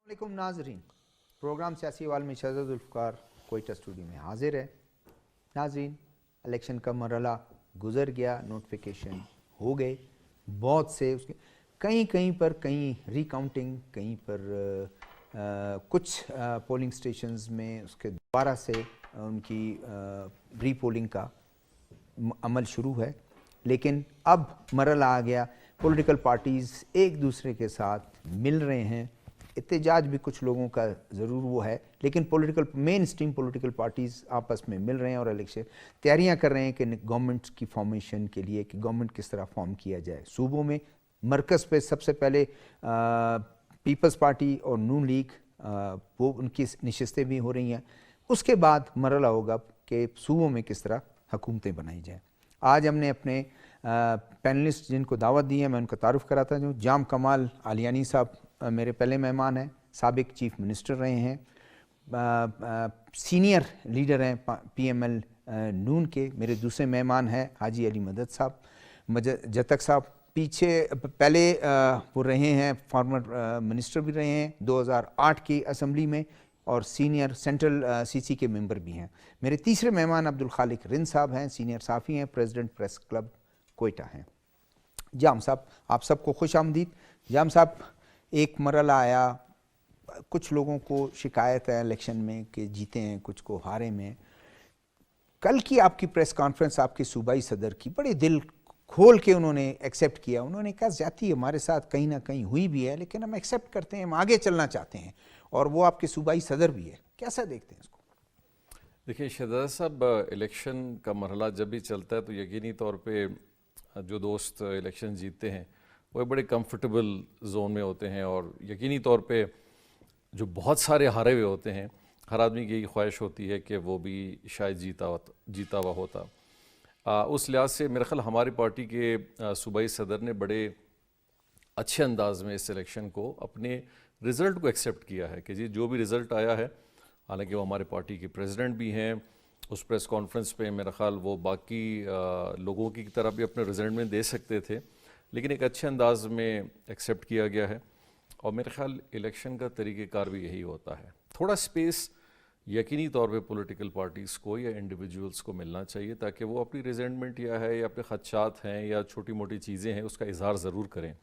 علیکم ناظرین، پروگرام سیاسی احوال میں شہزاد ذوالفقار کوئٹہ اسٹوڈیو میں حاضر ہے۔ ناظرین، الیکشن کا مرحلہ گزر گیا، نوٹیفیکیشن ہو گئے، بہت سے اس کے کہیں پر ری کاؤنٹنگ، کہیں پر کچھ پولنگ سٹیشنز میں اس کے دوبارہ سے ان کی ری پولنگ کا عمل شروع ہے، لیکن اب مرحلہ آ گیا، پولیٹیکل پارٹیز ایک دوسرے کے ساتھ مل رہے ہیں، احتجاج بھی کچھ لوگوں کا ضرور وہ ہے، لیکن مین اسٹریم پولیٹیکل پارٹیز آپس میں مل رہے ہیں اور الیکشن تیاریاں کر رہے ہیں کہ گورنمنٹ کی فارمیشن کے لیے کہ گورنمنٹ کس طرح فارم کیا جائے۔ صوبوں میں مرکز پہ سب سے پہلے پیپلز پارٹی اور نون لیگ وہ ان کی نشستیں بھی ہو رہی ہیں، اس کے بعد مرحلہ ہوگا کہ صوبوں میں کس طرح حکومتیں بنائی جائیں۔ آج ہم نے اپنے پینلسٹ جن کو دعوت دی ہے میں ان کا تعارف کراتا ہوں۔ جام کمال علیانی صاحب میرے پہلے مہمان ہیں، سابق چیف منسٹر رہے ہیں، سینئر لیڈر ہیں پی ایم ایل نون کے۔ میرے دوسرے مہمان ہیں حاجی علی مدد صاحب جتک صاحب، پیچھے پہلے وہ رہے ہیں، فارمر منسٹر بھی رہے ہیں 2008 کی اسمبلی میں، اور سینئر سینٹرل سی سی کے ممبر بھی ہیں۔ میرے تیسرے مہمان عبدالخالق رند صاحب ہیں، سینئر صحافی ہیں، پریزیڈنٹ پریس کلب کوئٹہ ہیں۔ جام صاحب، آپ سب کو خوش آمدید۔ جام صاحب، ایک مرحلہ آیا، کچھ لوگوں کو شکایت ہے الیکشن میں کہ جیتے ہیں، کچھ کو ہارے میں۔ کل کی آپ کی پریس کانفرنس آپ کے صوبائی صدر کی بڑے دل کھول کے انہوں نے ایکسیپٹ کیا، انہوں نے کہا زیادتی ہمارے ساتھ کہیں نہ کہیں ہوئی بھی ہے، لیکن ہم ایکسیپٹ کرتے ہیں، ہم آگے چلنا چاہتے ہیں، اور وہ آپ کے صوبائی صدر بھی ہے۔ کیسا دیکھتے ہیں اس کو؟ دیکھیں شہزاد صاحب، الیکشن کا مرحلہ جب بھی چلتا ہے تو یقینی طور پہ جو دوست الیکشن جیتتے ہیں وہ ایک بڑے کمفرٹیبل زون میں ہوتے ہیں، اور یقینی طور پہ جو بہت سارے ہارے ہوئے ہوتے ہیں، ہر آدمی کی یہی خواہش ہوتی ہے کہ وہ بھی شاید جیتا ہوا ہوتا۔ اس لحاظ سے میرا خیال ہماری پارٹی کے صوبائی صدر نے بڑے اچھے انداز میں اس الیکشن کو، اپنے رزلٹ کو ایکسیپٹ کیا ہے کہ جی جو بھی رزلٹ آیا ہے، حالانکہ وہ ہمارے پارٹی کے پریزیڈنٹ بھی ہیں، اس پریس کانفرنس پہ میرا خیال وہ باقی لوگوں کی طرح بھی اپنے رزلٹ میں دے سکتے تھے، لیکن ایک اچھے انداز میں ایکسیپٹ کیا گیا ہے۔ اور میرے خیال الیکشن کا طریقہ کار بھی یہی ہوتا ہے، تھوڑا سپیس یقینی طور پہ پولیٹیکل پارٹیز کو یا انڈیویجولز کو ملنا چاہیے تاکہ وہ اپنی ریزنٹمنٹ یا اپنے خدشات ہیں یا چھوٹی موٹی چیزیں ہیں اس کا اظہار ضرور کریں۔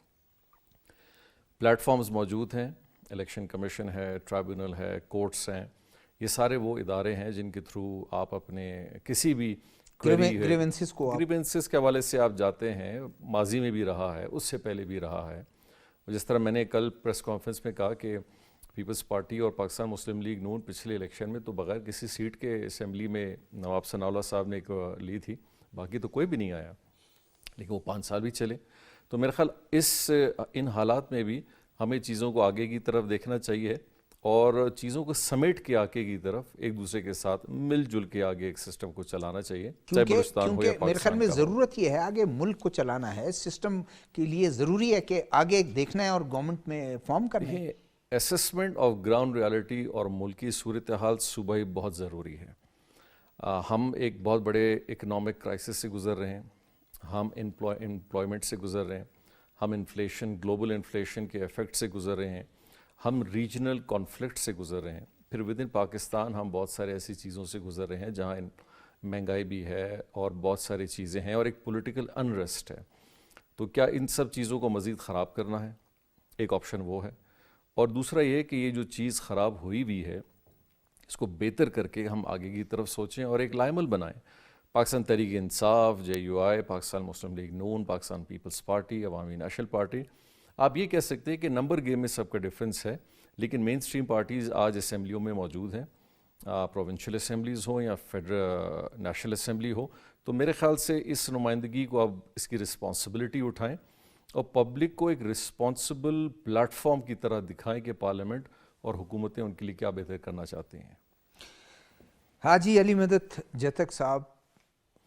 پلیٹ فارمز موجود ہیں، الیکشن کمیشن ہے، ٹرائبیونل ہے، کورٹس ہیں، یہ سارے وہ ادارے ہیں جن کے تھرو آپ اپنے کسی بھی گریونسز کے حوالے سے آپ جاتے ہیں، ماضی میں بھی رہا ہے، اس سے پہلے بھی رہا ہے۔ جس طرح میں نے کل پریس کانفرنس میں کہا کہ پیپلز پارٹی اور پاکستان مسلم لیگ نون پچھلے الیکشن میں تو بغیر کسی سیٹ کے اسمبلی میں نواب ثناء اللہ صاحب نے ایک لی تھی، باقی تو کوئی بھی نہیں آیا، لیکن وہ 5 سال بھی چلے۔ تو میرا خیال ان حالات میں بھی ہمیں چیزوں کو آگے کی طرف دیکھنا چاہیے اور چیزوں کو سمیٹ کے آگے کی طرف ایک دوسرے کے ساتھ مل جل کے آگے ایک سسٹم کو چلانا چاہیے، چاہے بلوچستان ہو یا پاکستان کا ہو۔ میرے خیال میں ضرورت یہ ہے، آگے ملک کو چلانا ہے، سسٹم کے لیے ضروری ہے کہ آگے دیکھنا ہے اور گورنمنٹ میں فارم کرنا ہے۔ اسسمنٹ آف گراؤنڈ ریالٹی اور ملکی صورتحال صوبائی بہت ضروری ہے۔ ہم ایک بہت بڑے اکنامک کرائسس سے گزر رہے ہیں، ہم امپلائمنٹ سے گزر رہے ہیں، ہم انفلیشن، گلوبل انفلیشن کے ایفیکٹ سے گزر رہے ہیں، ہم ریجنل کانفلکٹ سے گزر رہے ہیں، پھر ود ان پاکستان ہم بہت سارے ایسی چیزوں سے گزر رہے ہیں جہاں مہنگائی بھی ہے اور بہت ساری چیزیں ہیں اور ایک پولیٹیکل انریسٹ ہے۔ تو کیا ان سب چیزوں کو مزید خراب کرنا ہے؟ ایک آپشن وہ ہے، اور دوسرا یہ کہ یہ جو چیز خراب ہوئی بھی ہے اس کو بہتر کر کے ہم آگے کی طرف سوچیں اور ایک لائمل بنائیں۔ Pakistan Tehreek Insaf, J U I, Pakistan Muslim League Noon, Pakistan Peoples party, Awami national party, آپ یہ کہہ سکتے ہیں کہ نمبر گیم میں سب کا ڈیفرنس ہے، لیکن مین سٹریم پارٹیز آج اسمبلیوں میں موجود ہیں، پروونشل اسمبلیز ہوں یا فیڈرل نیشنل اسمبلی ہو۔ تو میرے خیال سے اس نمائندگی کو اب اس کی رسپانسبلٹی اٹھائیں اور پبلک کو ایک رسپانسبل پلیٹ فارم کی طرح دکھائیں کہ پارلیمنٹ اور حکومتیں ان کے لیے کیا بہتر کرنا چاہتی ہیں۔ حاجی علی مدد جتک صاحب،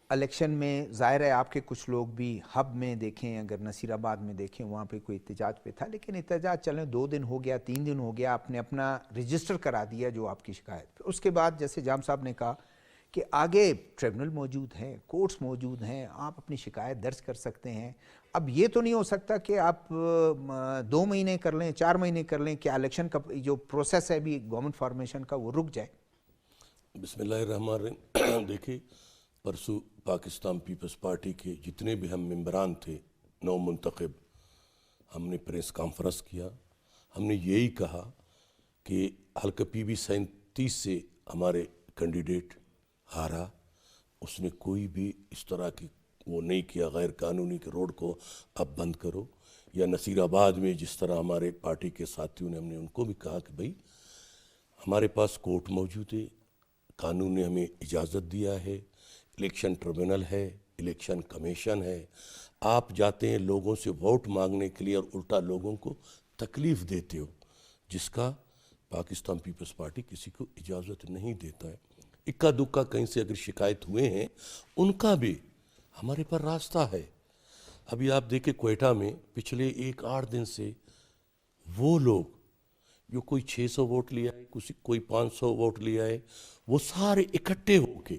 الیکشن میں ظاہر ہے آپ کے کچھ لوگ بھی ہب میں دیکھیں، اگر نصیر آباد میں دیکھیں وہاں پہ کوئی احتجاج پہ تھا، لیکن احتجاج چلیں 2 دن ہو گیا، 3 دن ہو گیا، آپ نے اپنا رجسٹر کرا دیا جو آپ کی شکایت پہ۔ اس کے بعد جیسے جام صاحب نے کہا کہ آگے ٹریبونل موجود ہیں, کورٹس موجود ہیں, آپ اپنی شکایت درج کر سکتے ہیں. اب یہ تو نہیں ہو سکتا کہ آپ 2 مہینے کر لیں, 4 مہینے کر لیں, کہ الیکشن کا جو پروسیس ہے ابھی گورنمنٹ فارمیشن کا وہ رک جائے. بسم اللہ الرحمن الرحیم. دیکھیں, پرسوں پاکستان پیپلز پارٹی کے جتنے بھی ہم ممبران تھے نو منتخب, ہم نے پریس کانفرنس کیا. ہم نے یہی کہا کہ حلقہ PB 37 سے ہمارے کینڈیڈیٹ ہارا, اس نے کوئی بھی اس طرح کی وہ نہیں کیا غیر قانونی کہ روڈ کو اب بند کرو, یا نصیر آباد میں جس طرح ہمارے پارٹی کے ساتھیوں نے, ہم نے ان کو بھی کہا کہ بھئی ہمارے پاس کورٹ موجود ہے, قانون نے ہمیں اجازت دیا ہے, الیکشن ٹریبونل ہے, الیکشن کمیشن ہے, آپ جاتے ہیں لوگوں سے ووٹ مانگنے کے لیے اور الٹا لوگوں کو تکلیف دیتے ہو, جس کا پاکستان پیپلز پارٹی کسی کو اجازت نہیں دیتا ہے. اکا دکا کہیں سے اگر شکایت ہوئے ہیں ان کا بھی ہمارے پر راستہ ہے. ابھی آپ دیکھیں کوئٹہ میں پچھلے 1-8 دن سے وہ لوگ جو کوئی 600 ووٹ لیا ہے, کوئی 500 ووٹ لیا ہے, وہ سارے اکٹھے ہو کے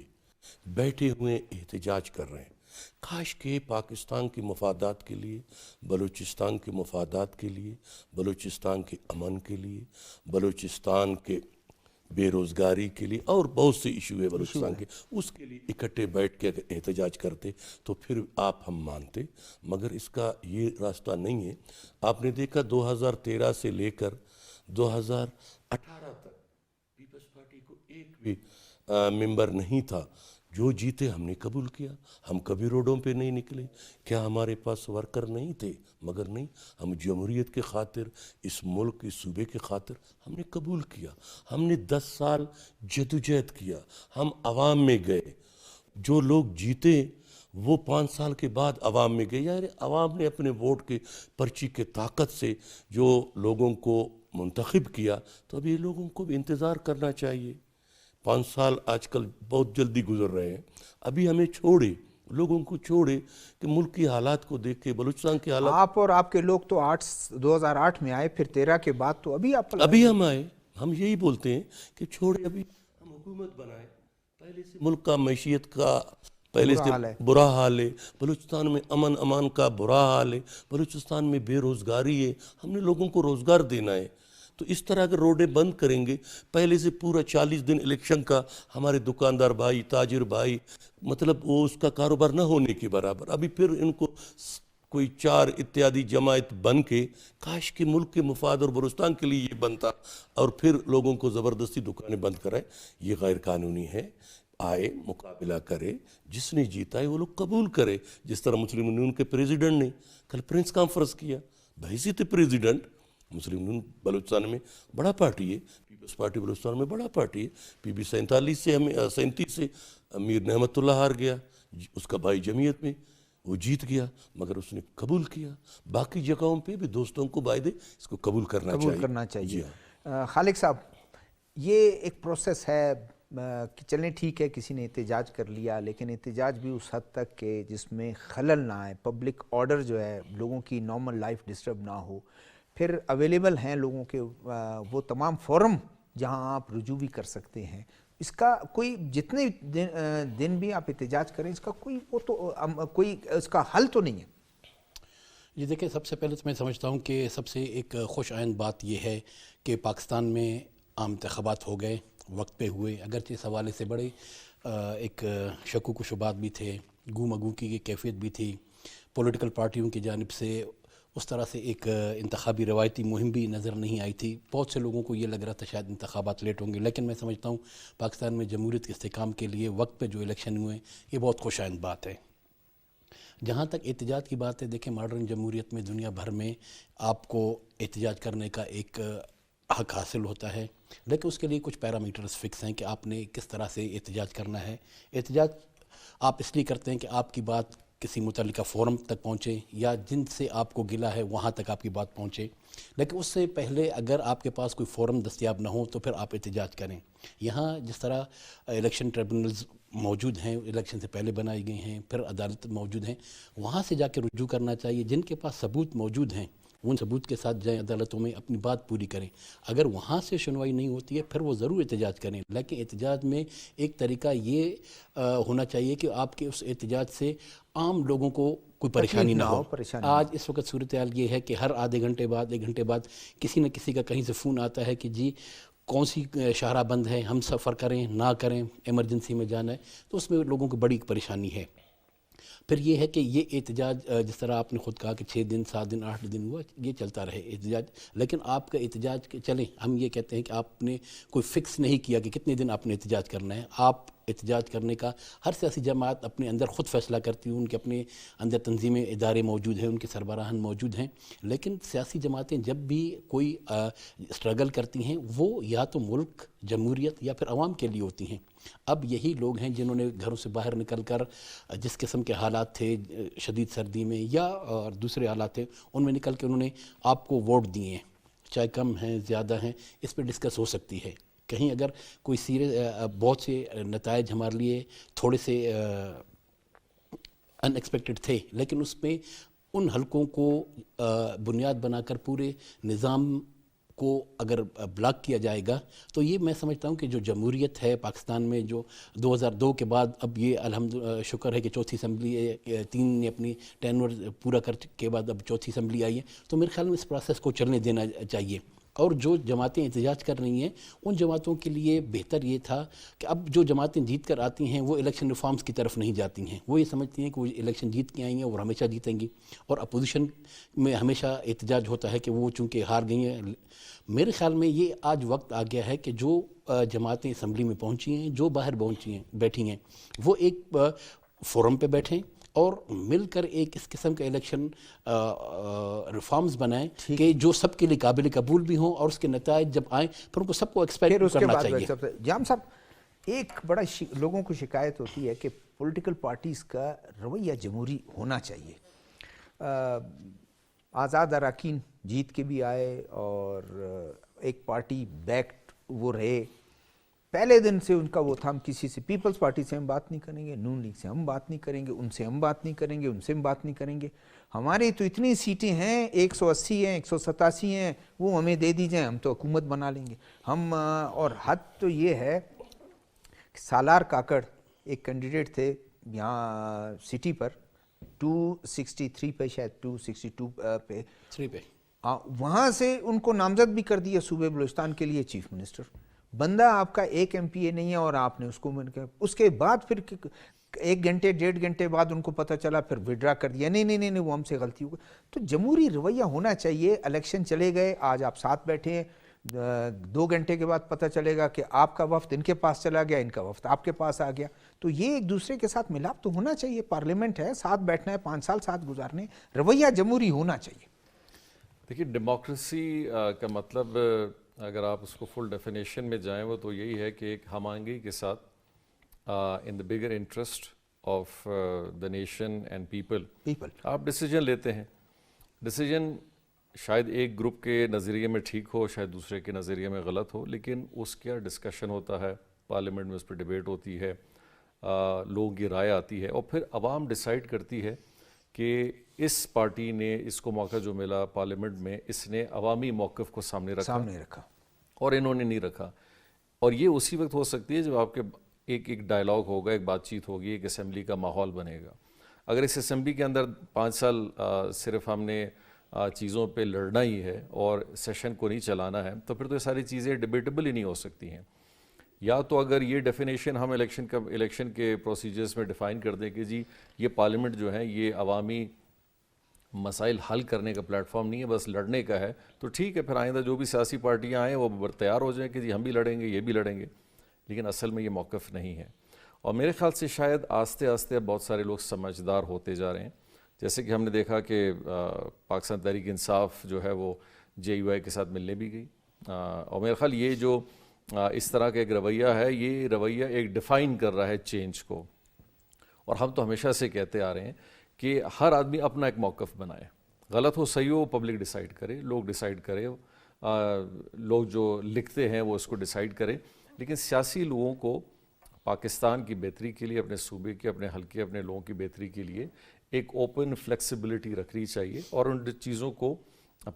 بیٹھے ہوئے احتجاج کر رہے ہیں. کاش کہ پاکستان کے مفادات کے لیے, بلوچستان کے مفادات کے لیے, بلوچستان کے امن کے لیے, بلوچستان کے بے روزگاری کے لیے اور بہت سے ایشو ہے بلوچستان کے, اس کے لیے اکٹھے بیٹھ کے اگر احتجاج کرتے تو پھر آپ ہم مانتے, مگر اس کا یہ راستہ نہیں ہے. آپ نے دیکھا 2013 سے لے کر 2018 تک پیپلز پارٹی کو ایک بھی ممبر نہیں تھا. جو جیتے ہم نے قبول کیا, ہم کبھی روڈوں پہ نہیں نکلے. کیا ہمارے پاس ورکر نہیں تھے؟ مگر نہیں, ہم جمہوریت کے خاطر, اس ملک اس صوبے کے خاطر ہم نے قبول کیا. ہم نے 10 سال جدوجہد کیا, ہم عوام میں گئے. جو لوگ جیتے وہ 5 سال کے بعد عوام میں گئے. یار عوام نے اپنے ووٹ کے پرچی کے طاقت سے جو لوگوں کو منتخب کیا, تو اب یہ لوگوں کو بھی انتظار کرنا چاہیے. 5 سال آج کل بہت جلدی گزر رہے ہیں. ابھی ہمیں چھوڑے, لوگوں کو چھوڑے کہ ملک کی حالات کو دیکھ کے, بلوچستان کے حالات. آپ اور آپ کے لوگ تو 2008 میں آئے, پھر 13 کے بعد تو ابھی ہم آئے. ہم یہی بولتے ہیں کہ چھوڑے, ابھی ہم حکومت بنائیں. پہلے سے ملک کا معیشت کا پہلے سے برا حال ہے, بلوچستان میں امان کا برا حال ہے, بلوچستان میں بے روزگاری ہے. ہم نے لوگوں کو روزگار دینا ہے. تو اس طرح اگر روڈیں بند کریں گے, پہلے سے پورا 40 دن الیکشن کا ہمارے دکاندار بھائی, تاجر بھائی, مطلب وہ اس کا کاروبار نہ ہونے کے برابر. ابھی پھر ان کو کوئی 4 اتحادی جماعت بن کے, کاش کہ ملک کے مفاد اور بلوچستان کے لیے یہ بنتا, اور پھر لوگوں کو زبردستی دکانیں بند کرائے. یہ غیر قانونی ہے. آئے, مقابلہ کرے, جس نے جیتا ہے وہ لوگ قبول کرے. جس طرح مسلم یونین کے پریزیڈنٹ نے کل پریس کانفرنس کیا, بحیثیت پریزیڈنٹ. مسلم یونین بلوچستان میں بڑا پارٹی ہے, پیپلز پارٹی بلوچستان میں بڑا پارٹی ہے. PB 37 سے امیر نعمت اللہ ہار گیا, اس کا بھائی جمعیت میں وہ جیت گیا, مگر اس نے قبول کیا. باقی جگہوں پہ بھی دوستوں کو بائدے اس کو قبول کرنا چاہیے. خالق صاحب, یہ ایک پروسیس ہے کہ چلیں ٹھیک ہے, کسی نے احتجاج کر لیا, لیکن احتجاج بھی اس حد تک کہ جس میں خلل نہ آئے, پبلک آرڈر جو ہے, لوگوں کی نارمل لائف ڈسٹرب نہ ہو. پھر اویلیبل ہیں لوگوں کے وہ تمام فورم جہاں آپ رجوع بھی کر سکتے ہیں. اس کا کوئی جتنے دن بھی آپ احتجاج کریں, اس کا کوئی اس کا حل تو نہیں ہے. یہ دیکھیں, سب سے پہلے تو میں سمجھتا ہوں کہ سب سے ایک خوش آئند بات یہ ہے کہ پاکستان میں عام انتخابات ہو گئے, وقت پہ ہوئے. اگرچہ اس حوالے سے بڑے ایک شکوک و شبہات بھی تھے, گو مگو کی کیفیت بھی تھی. پولیٹیکل پارٹیوں کی جانب سے اس طرح سے ایک انتخابی روایتی مہم بھی نظر نہیں آئی تھی. بہت سے لوگوں کو یہ لگ رہا تھا شاید انتخابات لیٹ ہوں گے, لیکن میں سمجھتا ہوں پاکستان میں جمہوریت کے استحکام کے لیے وقت پہ جو الیکشن ہوئے, یہ بہت خوش آئند بات ہے. جہاں تک احتجاج کی بات ہے, دیکھیں ماڈرن جمہوریت میں دنیا بھر میں آپ کو احتجاج کرنے کا ایک حق حاصل ہوتا ہے, لیکن اس کے لیے کچھ پیرامیٹرز فکس ہیں کہ آپ نے کس طرح سے احتجاج کرنا ہے. احتجاج آپ اس لیے کرتے ہیں کہ آپ کی بات کسی متعلقہ فورم تک پہنچے, یا جن سے آپ کو گلہ ہے وہاں تک آپ کی بات پہنچے. لیکن اس سے پہلے اگر آپ کے پاس کوئی فورم دستیاب نہ ہو تو پھر آپ احتجاج کریں. یہاں جس طرح الیکشن ٹریبونلز موجود ہیں, الیکشن سے پہلے بنائی گئی ہیں, پھر عدالت موجود ہیں, وہاں سے جا کے رجوع کرنا چاہیے. جن کے پاس ثبوت موجود ہیں ان ثبوت کے ساتھ جائیں عدالتوں میں، اپنی بات پوری کریں. اگر وہاں سے سنوائی نہیں ہوتی ہے پھر وہ ضرور احتجاج کریں، لیکن احتجاج میں ایک طریقہ یہ ہونا چاہیے کہ آپ کے اس احتجاج سے عام لوگوں کو کوئی پریشانی نہ ہو. آج اس وقت صورتحال یہ ہے کہ ہر آدھے گھنٹے بعد 1 گھنٹے بعد کسی نہ کسی کا کہیں سے فون آتا ہے کہ جی کون سی شاہراہ بند ہے، ہم سفر کریں نہ کریں، ایمرجنسی میں جانا ہے. تو اس میں لوگوں کو بڑی پریشانی ہے. پھر یہ ہے کہ یہ احتجاج جس طرح آپ نے خود کہا کہ 6 دن 7 دن 8 دن ہوا، یہ چلتا رہے احتجاج. لیکن آپ کا احتجاج چلیں، ہم یہ کہتے ہیں کہ آپ نے کوئی فکس نہیں کیا کہ کتنے دن آپ نے احتجاج کرنا ہے. آپ احتجاج کرنے کا ہر سیاسی جماعت اپنے اندر خود فیصلہ کرتی ہیں، ان کے اپنے اندر تنظیمیں ادارے موجود ہیں، ان کے سربراہان موجود ہیں. لیکن سیاسی جماعتیں جب بھی کوئی اسٹرگل کرتی ہیں وہ یا تو ملک، جمہوریت یا پھر عوام کے لیے ہوتی ہیں. اب یہی لوگ ہیں جنہوں نے گھروں سے باہر نکل کر جس قسم کے حالات تھے شدید سردی میں یا دوسرے حالات تھے ان میں نکل کے انہوں نے آپ کو ووٹ دیے ہیں، چاہے کم ہیں زیادہ ہیں، اس پہ ڈسکس ہو سکتی ہے. کہیں اگر کوئی بہت سے نتائج ہمارے لیے تھوڑے سے ان ایکسپیکٹڈ تھے، لیکن اس میں ان حلقوں کو بنیاد بنا کر پورے نظام کو اگر بلاک کیا جائے گا تو یہ میں سمجھتا ہوں کہ جو جمہوریت ہے پاکستان میں، جو 2002 کے بعد اب یہ شکر ہے کہ چوتھی اسمبلی 3 نے اپنی ٹینور پورا کر کے بعد اب چوتھی اسمبلی آئی ہے، تو میرے خیال میں اس پروسیس کو چلنے دینا چاہیے. اور جو جماعتیں احتجاج کر رہی ہیں ان جماعتوں کے لیے بہتر یہ تھا کہ اب جو جماعتیں جیت کر آتی ہیں وہ الیکشن ریفارمز کی طرف نہیں جاتی ہیں. وہ یہ سمجھتی ہیں کہ وہ الیکشن جیت کے آئی ہیں اور ہمیشہ جیتیں گی، اور اپوزیشن میں ہمیشہ احتجاج ہوتا ہے کہ وہ چونکہ ہار گئی ہیں. میرے خیال میں یہ آج وقت آ گیا ہے کہ جو جماعتیں اسمبلی میں پہنچی ہیں، جو باہر بیٹھی ہیں، وہ ایک فورم پہ بیٹھیں اور مل کر ایک اس قسم کے الیکشن ریفارمز بنائیں کہ جو سب کے لیے قابل قبول بھی ہوں، اور اس کے نتائج جب آئیں پھر ان کو سب کو ایکسپیکٹ کرنا چاہیے. جام صاحب، ایک بڑا لوگوں کو شکایت ہوتی ہے کہ پولیٹیکل پارٹیز کا رویہ جمہوری ہونا چاہیے. آزاد اراکین جیت کے بھی آئے اور ایک پارٹی بیکڈ وہ رہے. پہلے دن سے ان کا وہ تھا، ہم کسی سے پیپلز پارٹی سے ہم بات نہیں کریں گے، نون لیگ سے ہم بات نہیں کریں گے، ان سے ہم بات نہیں کریں گے، ان سے ہم بات نہیں کریں گے. ہماری تو اتنی سیٹیں ہیں، 180 ہیں، 187 ہیں، وہ ہمیں دے دی جائیں، ہم تو حکومت بنا لیں گے ہم. اور حد تو یہ ہے کہ سالار کاکڑ ایک کینڈیڈیٹ تھے یہاں سٹی پر 263 پہ، شاید 262 پہ، وہاں سے ان کو نامزد بھی کر دیا صوبے بلوچستان کے لیے چیف منسٹر. بندہ آپ کا ایک ایم پی اے نہیں ہے اور آپ نے اس کو اس کے بعد پھر 1 گھنٹے 1.5 گھنٹے بعد ان کو پتہ چلا، پھر وڈرا کر دیا. نہیں وہ ہم سے غلطی ہو گئی. تو جمہوری رویہ ہونا چاہیے. الیکشن چلے گئے، آج آپ ساتھ بیٹھے ہیں، 2 گھنٹے کے بعد پتہ چلے گا کہ آپ کا وفد ان کے پاس چلا گیا، ان کا وفد آپ کے پاس آ گیا. تو یہ ایک دوسرے کے ساتھ ملاپ تو ہونا چاہیے. پارلیمنٹ ہے، ساتھ بیٹھنا ہے، 5 سال ساتھ گزارنے، رویہ جمہوری ہونا چاہیے. دیکھیے، ڈیموکریسی کا مطلب اگر آپ اس کو فل ڈیفینیشن میں جائیں وہ تو یہی ہے کہ ایک ہم آہنگی کے ساتھ in the bigger interest of the nation and people آپ ڈیسیجن لیتے ہیں. ڈیسیجن شاید ایک گروپ کے نظریے میں ٹھیک ہو، شاید دوسرے کے نظریے میں غلط ہو، لیکن اس کا ڈسکشن ہوتا ہے، پارلیمنٹ میں اس پہ ڈیبیٹ ہوتی ہے، لوگوں کی رائے آتی ہے، اور پھر عوام ڈیسائیڈ کرتی ہے کہ اس پارٹی نے اس کو موقع جو ملا پارلیمنٹ میں، اس نے عوامی موقف کو سامنے رکھا اور انہوں نے نہیں رکھا. اور یہ اسی وقت ہو سکتی ہے جب آپ کے ایک ڈائلاگ ہوگا، ایک بات چیت ہوگی، ایک اسمبلی کا ماحول بنے گا. اگر اس اسمبلی کے اندر 5 سال صرف ہم نے چیزوں پہ لڑنا ہی ہے اور سیشن کو نہیں چلانا ہے تو پھر تو یہ ساری چیزیں ڈیبیٹیبل ہی نہیں ہو سکتی ہیں. یا تو اگر یہ ڈیفینیشن ہم الیکشن کے پروسیجرز میں ڈیفائن کر دیں کہ جی یہ پارلیمنٹ جو ہے یہ عوامی مسائل حل کرنے کا پلیٹ فارم نہیں ہے، بس لڑنے کا ہے، تو ٹھیک ہے، پھر آئندہ جو بھی سیاسی پارٹیاں آئیں وہ تیار ہو جائیں کہ جی ہم بھی لڑیں گے، یہ بھی لڑیں گے. لیکن اصل میں یہ موقف نہیں ہے. اور میرے خیال سے شاید آہستہ آہستہ بہت سارے لوگ سمجھدار ہوتے جا رہے ہیں. جیسے کہ ہم نے دیکھا کہ پاکستان تحریک انصاف جو ہے وہ JUI کے ساتھ ملنے بھی گئی. اور میرے خیال یہ جو اس طرح کا ایک رویہ ہے، یہ رویہ ایک ڈیفائن کر رہا ہے چینج کو. اور ہم تو ہمیشہ سے کہتے آ رہے ہیں کہ ہر آدمی اپنا ایک موقف بنائے، غلط ہو صحیح ہو پبلک ڈیسائیڈ کرے، لوگ ڈیسائیڈ کرے، لوگ جو لکھتے ہیں وہ اس کو ڈیسائیڈ کرے. لیکن سیاسی لوگوں کو پاکستان کی بہتری کے لیے، اپنے صوبے کے، اپنے حلقے، اپنے لوگوں کی بہتری کے لیے ایک اوپن فلیکسیبلٹی رکھنی چاہیے اور ان چیزوں کو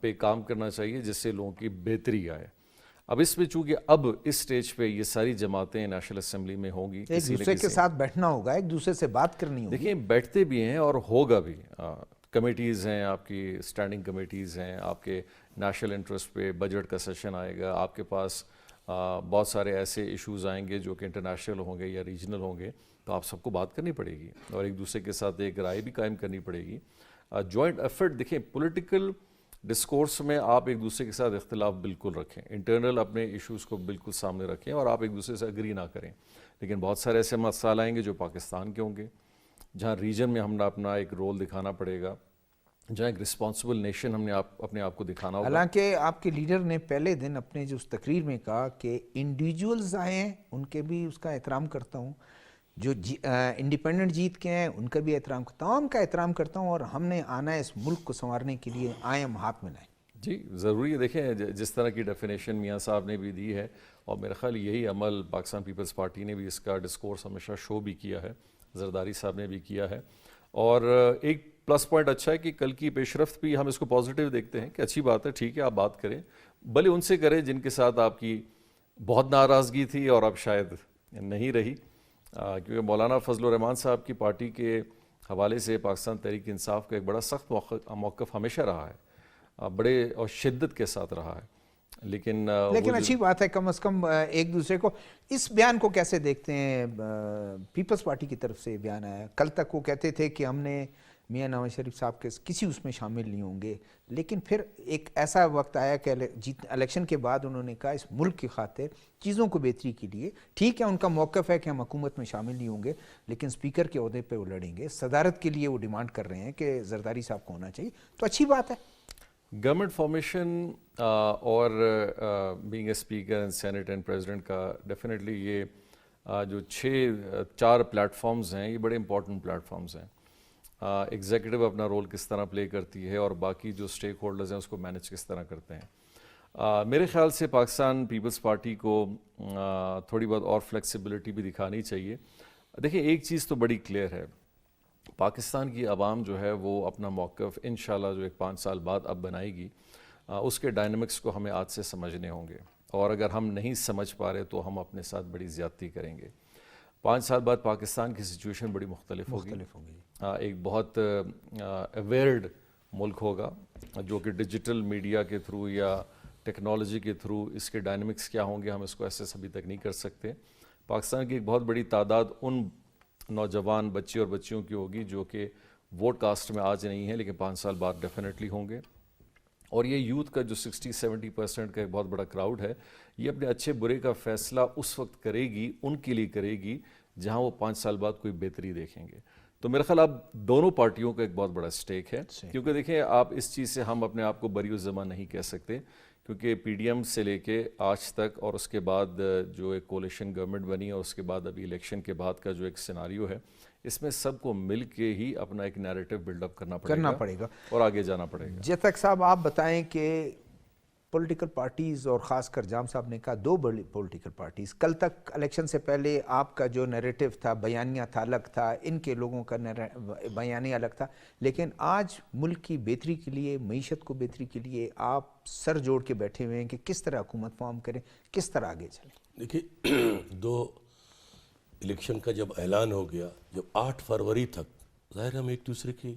پہ کام کرنا چاہیے جس سے لوگوں کی بہتری آئے. اب اس میں چونکہ اب اس سٹیج پہ یہ ساری جماعتیں نیشنل اسمبلی میں ہوں گی, ایک دوسرے کے ساتھ بیٹھنا ہوگا, ایک دوسرے سے بات کرنی ہوگی. دیکھیں بیٹھتے بھی ہیں اور ہوگا بھی. کمیٹیز ہیں آپ کی, اسٹینڈنگ کمیٹیز ہیں آپ کے, نیشنل انٹرسٹ پہ بجٹ کا سیشن آئے گا, آپ کے پاس بہت سارے ایسے ایشوز آئیں گے جو کہ انٹرنیشنل ہوں گے یا ریجنل ہوں گے, تو آپ سب کو بات کرنی پڑے گی اور ایک دوسرے کے ساتھ ایک رائے بھی قائم کرنی پڑے گی. جوائنٹ ایفرٹ, دیکھیں پولیٹیکل ڈسکورس میں آپ ایک دوسرے کے ساتھ اختلاف بالکل رکھیں, انٹرنل اپنے ایشوز کو بالکل سامنے رکھیں اور آپ ایک دوسرے سے اگری نہ کریں. لیکن بہت سارے ایسے مسائل آئیں گے جو پاکستان کے ہوں گے, جہاں ریجن میں ہم نے اپنا ایک رول دکھانا پڑے گا, جہاں ایک رسپانسبل نیشن ہم نے اپنے آپ کو دکھانا ہوگا. حالانکہ آپ کے لیڈر نے پہلے دن اپنے جو اس تقریر میں کہا کہ انڈیویجولز آئے ہیں ان کے بھی اس کا احترام کرتا ہوں, جو انڈیپینڈنٹ جیت کے ہیں ان کا بھی احترام کرتا ہوں, تمام کا احترام کرتا ہوں, اور ہم نے آنا ہے اس ملک کو سنوارنے کے لیے, آئیں ہم ہاتھ ملائیں. جی ضروری ہے. دیکھیں جس طرح کی ڈیفینیشن میاں صاحب نے بھی دی ہے, اور میرا خیال یہی عمل پاکستان پیپلز پارٹی نے بھی اس کا ڈسکورس ہمیشہ شو بھی کیا ہے, زرداری صاحب نے بھی کیا ہے. اور ایک پلس پوائنٹ اچھا ہے کہ کل کی پیش رفت بھی ہم اس کو پازیٹیو دیکھتے ہیں کہ اچھی بات ہے, ٹھیک ہے آپ بات کریں, بھلے ان سے کریں جن کے ساتھ آپ کی بہت ناراضگی تھی اور اب شاید نہیں رہی, کیونکہ مولانا فضل الرحمان صاحب کی پارٹی کے حوالے سے پاکستان تحریک انصاف کا ایک بڑا سخت موقف ہمیشہ رہا ہے, بڑے اور شدت کے ساتھ رہا ہے. لیکن اچھی بات ہے کم از کم ایک دوسرے کو. اس بیان کو کیسے دیکھتے ہیں؟ پیپلز پارٹی کی طرف سے بیان آیا, کل تک وہ کہتے تھے کہ ہم نے میاں نواز شریف صاحب کے کسی اس میں شامل نہیں ہوں گے, لیکن پھر ایک ایسا وقت آیا کہ الیکشن کے بعد انہوں نے کہا اس ملک کی خاطر چیزوں کو بہتری کے لیے, ٹھیک ہے ان کا موقف ہے کہ ہم حکومت میں شامل نہیں ہوں گے, لیکن اسپیکر کے عہدے پہ وہ لڑیں گے, صدارت کے لیے وہ ڈیمانڈ کر رہے ہیں کہ زرداری صاحب کو ہونا چاہیے, تو اچھی بات ہے. گورنمنٹ فارمیشن اور being a speaker and senate and president کا ڈیفینیٹلی یہ جو 4 پلیٹ فارمز ہیں یہ بڑے امپورٹنٹ پلیٹ فارمز ہیں. ایگزیکٹو اپنا رول کس طرح پلے کرتی ہے اور باقی جو اسٹیک ہولڈرز ہیں اس کو مینیج کس طرح کرتے ہیں. میرے خیال سے پاکستان پیپلز پارٹی کو تھوڑی بہت اور فلیکسیبلٹی بھی دکھانی چاہیے. دیکھیں ایک چیز تو بڑی کلیئر ہے, پاکستان کی عوام جو ہے وہ اپنا موقف انشاءاللہ جو ایک 5 سال بعد اب بنائے گی, اس کے ڈائنامکس کو ہمیں آج سے سمجھنے ہوں گے, اور اگر ہم نہیں سمجھ پا رہے تو ہم اپنے ساتھ بڑی زیادتی کریں گے. 5 سال بعد پاکستان کی سچویشن بڑی مختلف ہوگی. ایک بہت اویئرڈ ملک ہوگا جو کہ ڈیجیٹل میڈیا کے تھرو یا ٹیکنالوجی کے تھرو اس کے ڈائنامکس کیا ہوں گے ہم اس کو ایسے ابھی تک نہیں کر سکتے. پاکستان کی ایک بہت بڑی تعداد ان نوجوان بچے اور بچیوں کی ہوگی جو کہ ووٹ کاسٹ میں آج نہیں ہیں لیکن 5 سال بعد ڈیفینیٹلی ہوں گے. اور یہ یوتھ کا جو 60-70% کا ایک بہت بڑا کراؤڈ ہے, یہ اپنے اچھے برے کا فیصلہ اس وقت کرے گی, ان کے لیے کرے گی جہاں وہ 5 سال بعد کوئی بہتری دیکھیں گے. تو میرا خیال اب دونوں پارٹیوں کا ایک بہت بڑا اسٹیک ہے, کیونکہ دیکھیں آپ اس چیز سے ہم اپنے آپ کو بری الزماں نہیں کہہ سکتے, کیونکہ پی ڈی ایم سے لے کے آج تک اور اس کے بعد جو ایک کولیشن گورنمنٹ بنی اور اس کے بعد ابھی الیکشن کے بعد کا جو ایک سیناریو ہے, اس میں سب کو مل کے ہی اپنا ایک نیریٹو بلڈ اپ کرنا پڑے گا اور آگے جانا پڑے گا. جتک صاحب آپ بتائیں کہ پولیٹیکل پارٹیز, اور خاص کر جام صاحب نے کہا 2 بڑی پولیٹیکل پارٹیز, کل تک الیکشن سے پہلے آپ کا جو نیریٹو تھا, بیانیہ تھا الگ تھا, ان کے لوگوں کا بیانیہ الگ تھا, لیکن آج ملک کی بہتری کے لیے, معیشت کو بہتری کے لیے آپ سر جوڑ کے بیٹھے ہوئے ہیں کہ کس طرح حکومت فارم کریں, کس طرح آگے چلیں. دیکھیے 2 الیکشن کا جب اعلان ہو گیا, جب 8 فروری تک ظاہر ہم ایک دوسرے کے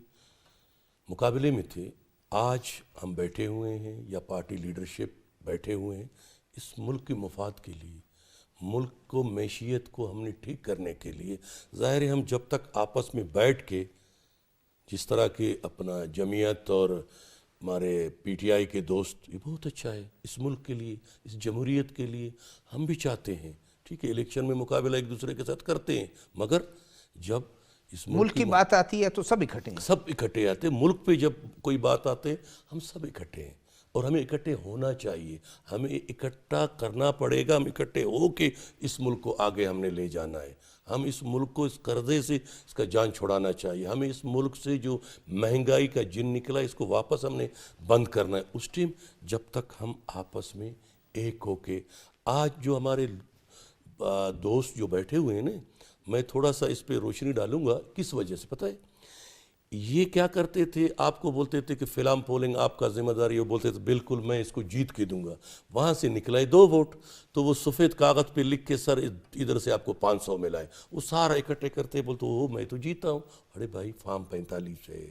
مقابلے میں تھے, آج ہم بیٹھے ہوئے ہیں یا پارٹی لیڈرشپ بیٹھے ہوئے ہیں اس ملک کے مفاد کے لیے, ملک کو معیشت کو ہم نے ٹھیک کرنے کے لیے. ظاہر ہے ہم جب تک آپس میں بیٹھ کے جس طرح کے اپنا جمعیت اور ہمارے پی ٹی آئی کے دوست, یہ بہت اچھا ہے اس ملک کے لیے, اس جمہوریت کے لیے, ہم بھی چاہتے ہیں ٹھیک ہے الیکشن میں مقابلہ ایک دوسرے کے ساتھ کرتے ہیں, مگر جب اس ملک کی بات آتی ہے تو سب اکٹھے ہیں, سب اکٹھے آتے ہیں. ملک پہ جب کوئی بات آتے ہیں ہم سب اکٹھے ہیں, اور ہمیں اکٹھے ہونا چاہیے, ہمیں اکٹھا کرنا پڑے گا, ہم اکٹھے ہو کے اس ملک کو آگے ہم نے لے جانا ہے. ہم اس ملک کو اس قرضے سے اس کا جان چھڑانا چاہیے, ہمیں اس ملک سے جو مہنگائی کا جن نکلا اس کو واپس ہم نے بند کرنا ہے. اس ٹائم جب تک ہم آپس میں ایک ہو کے, آج جو ہمارے دوست جو بیٹھے ہوئے ہیں نا, میں تھوڑا سا اس پہ روشنی ڈالوں گا. کس وجہ سے پتہ ہے, یہ کیا کرتے تھے, آپ کو بولتے تھے کہ فلاں پولنگ آپ کا ذمہ داری ہے, وہ بولتے تھے بالکل میں اس کو جیت کے دوں گا, وہاں سے نکلائے 2 ووٹ, تو وہ سفید کاغذ پہ لکھ کے سر ادھر سے آپ کو 500 ملائے, وہ سارا اکٹھے کرتے بولتے او میں تو جیتا ہوں. ارے بھائی فارم 45 ہے,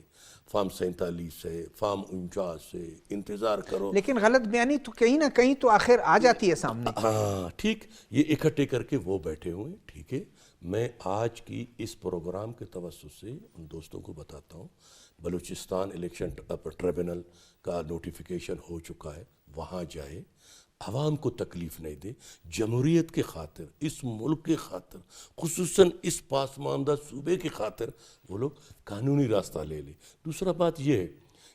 فارم 47 ہے, فارم 49 ہے, انتظار کرو. لیکن غلط بیانی تو کہیں نہ کہیں تو آخر آ جاتی ہے سامنے. ہاں ٹھیک, یہ اکٹھے کر کے وہ بیٹھے ہوئے ہیں. ٹھیک ہے, میں آج کی اس پروگرام کے توسط سے ان دوستوں کو بتاتا ہوں, بلوچستان الیکشن ٹریبونل کا نوٹیفیکیشن ہو چکا ہے, وہاں جائے, عوام کو تکلیف نہیں دے, جمہوریت کے خاطر, اس ملک کے خاطر, خصوصاً اس پاسماندہ صوبے کی خاطر وہ لوگ قانونی راستہ لے لیں. دوسرا بات یہ ہے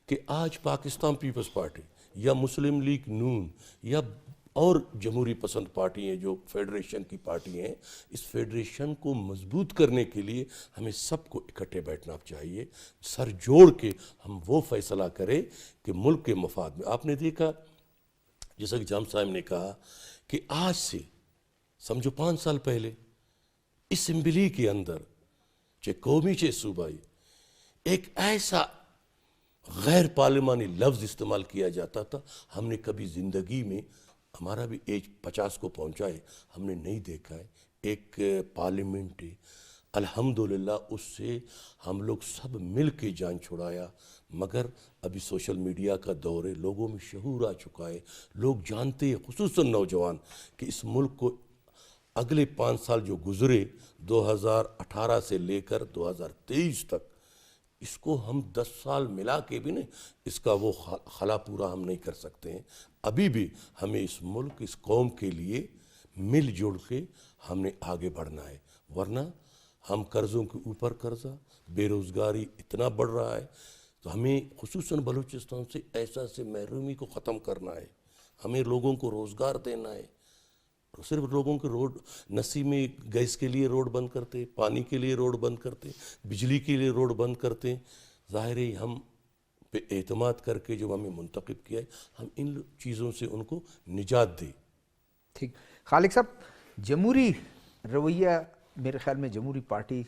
کہ آج پاکستان پیپلز پارٹی یا مسلم لیگ نون یا اور جمہوری پسند پارٹی ہیں جو فیڈریشن کی پارٹی ہیں, اس فیڈریشن کو مضبوط کرنے کے لیے ہمیں سب کو اکٹھے بیٹھنا چاہیے, سر جوڑ کے ہم وہ فیصلہ کریں کہ ملک کے مفاد میں. آپ نے دیکھا جیسا کہ جام صاحب نے کہا کہ آج سے سمجھو 5 سال پہلے اسمبلی کے اندر چاہے قومی چاہے صوبائی ایک ایسا غیر پارلیمانی لفظ استعمال کیا جاتا تھا, ہم نے کبھی زندگی میں, ہمارا بھی ایج 50 کو پہنچا ہے, ہم نے نہیں دیکھا ہے ایک پارلیمنٹ ہے. الحمدللہ اس سے ہم لوگ سب مل کے جان چھڑایا, مگر ابھی سوشل میڈیا کا دور ہے, لوگوں میں شعور آ چکا ہے, لوگ جانتے ہیں خصوصاً نوجوان کہ اس ملک کو اگلے 5 سال جو گزرے 2018 سے لے کر 2023 تک, اس کو ہم 10 سال ملا کے بھی نہیں, اس کا وہ خلا پورا ہم نہیں کر سکتے ہیں. ابھی بھی ہمیں اس ملک, اس قوم کے لیے مل جڑ کے ہم نے آگے بڑھنا ہے, ورنہ ہم قرضوں کے اوپر قرضہ, بے روزگاری اتنا بڑھ رہا ہے, تو ہمیں خصوصاً بلوچستان سے ایسا سے محرومی کو ختم کرنا ہے, ہمیں لوگوں کو روزگار دینا ہے. صرف لوگوں کے روڈ نسی میں گیس کے لیے روڈ بند کرتے, پانی کے لیے روڈ بند کرتے, بجلی کے لیے روڈ بند کرتے, ظاہر ہے ہم پہ اعتماد کر کے جو ہمیں منتخب کیا ہے, ہم ان چیزوں سے ان کو نجات دیں. ٹھیک. خالق صاحب, جمہوری رویہ میرے خیال میں جمہوری پارٹی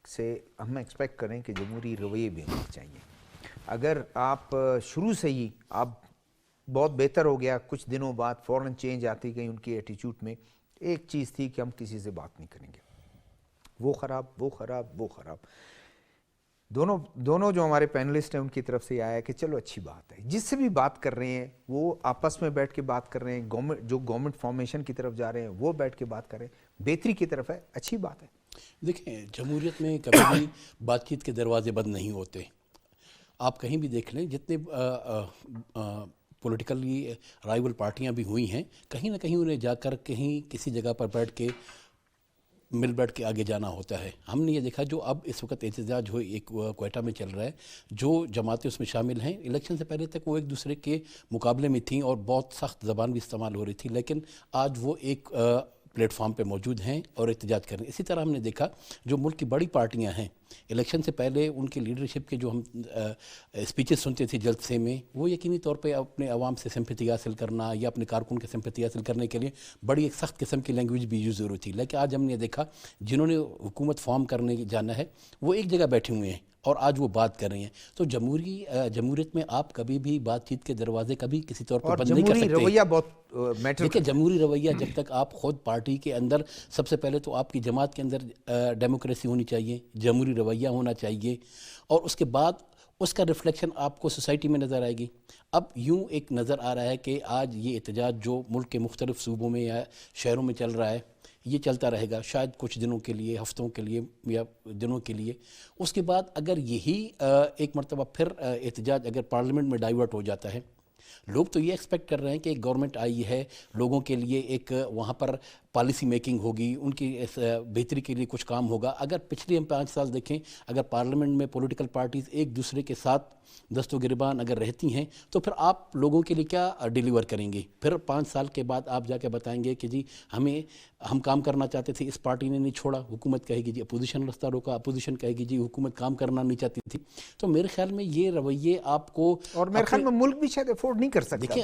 سے ہم ایکسپیکٹ کریں کہ جمہوری رویے بھی ہونے چاہیے. اگر آپ شروع سے ہی آپ بہت بہتر ہو گیا, کچھ دنوں بعد فوراً چینج آتی گئی ان کی ایٹیچیوڈ میں, ایک چیز تھی کہ ہم کسی سے بات نہیں کریں گے, وہ خراب وہ خراب وہ خراب. دونوں جو ہمارے پینلسٹ ہیں ان کی طرف سے آیا کہ چلو اچھی بات ہے, جس سے بھی بات کر رہے ہیں وہ آپس میں بیٹھ کے بات کر رہے ہیں, گورنمنٹ فارمیشن کی طرف جا رہے ہیں وہ بیٹھ کے بات کر رہے ہیں, بہتری کی طرف ہے, اچھی بات ہے. دیکھیں جمہوریت میں کبھی بھی بات چیت کے دروازے بند نہیں ہوتے. آپ کہیں بھی دیکھ لیں, جتنے پولیٹیکلی رائیول پارٹیاں بھی ہوئی ہیں, کہیں نہ کہیں انہیں جا کر کہیں کسی جگہ پر بیٹھ کے آگے جانا ہوتا ہے. ہم نے یہ دیکھا جو اب اس وقت احتجاج ہو ایک کوئٹہ میں چل رہا ہے, جو جماعتیں اس میں شامل ہیں, الیکشن سے پہلے تک وہ ایک دوسرے کے مقابلے میں تھیں اور بہت سخت زبان بھی استعمال ہو رہی تھی, لیکن آج وہ ایک پلیٹ فارم پہ موجود ہیں اور احتجاج کر رہے ہیں. اسی طرح ہم نے دیکھا جو ملک کی بڑی پارٹیاں ہیں, الیکشن سے پہلے ان کی لیڈرشپ کے جو ہم اسپیچز سنتے تھے جلسے میں, وہ یقینی طور پہ اپنے عوام سے سمپیتی حاصل کرنا یا اپنے کارکن کے سمپیتی حاصل کرنے کے لیے بڑی ایک سخت قسم کی لینگویج بھی یوز ضرورت تھی. لیکن آج ہم نے دیکھا جنہوں نے حکومت فارم کرنے جانا ہے وہ ایک جگہ بیٹھے ہوئے ہیں اور آج وہ بات کر رہے ہیں. تو جمہوریت میں آپ کبھی بھی بات چیت کے دروازے کبھی کسی طور پر بند نہیں کر سکتے. جمہوری رویہ بہت میٹر. دیکھیں جمہوری رویہ جب تک آپ خود پارٹی کے اندر, سب سے پہلے تو آپ کی جماعت کے اندر ڈیموکریسی ہونی چاہیے, جمہوری رویہ ہونا چاہیے, اور اس کے بعد اس کا ریفلیکشن آپ کو سوسائٹی میں نظر آئے گی. اب یوں ایک نظر آ رہا ہے کہ آج یہ احتجاج جو ملک کے مختلف صوبوں میں یا شہروں میں چل رہا ہے, یہ چلتا رہے گا شاید کچھ دنوں کے لیے, ہفتوں کے لیے یا دنوں کے لیے. اس کے بعد اگر یہی ایک مرتبہ پھر احتجاج اگر پارلیمنٹ میں ڈائیورٹ ہو جاتا ہے, لوگ تو یہ ایکسپیکٹ کر رہے ہیں کہ ایک گورنمنٹ آئی ہے, لوگوں کے لیے ایک وہاں پر پالیسی میکنگ ہوگی, ان کی بہتری کے لیے کچھ کام ہوگا. اگر پچھلے ہم 5 سال دیکھیں, اگر پارلیمنٹ میں پولیٹیکل پارٹیز ایک دوسرے کے ساتھ دست و گریبان اگر رہتی ہیں تو پھر آپ لوگوں کے لیے کیا ڈیلیور کریں گے؟ پھر 5 سال کے بعد آپ جا کے بتائیں گے کہ جی ہم کام کرنا چاہتے تھے, اس پارٹی نے نہیں چھوڑا, حکومت کہے گی جی اپوزیشن راستہ روکا, اپوزیشن کہے گی جی حکومت کام کرنا نہیں چاہتی تھی. تو میرے خیال میں یہ رویے آپ کو, اور میرے خیال میں ملک بھی شاید افورڈ نہیں کر سکتا. دیکھیں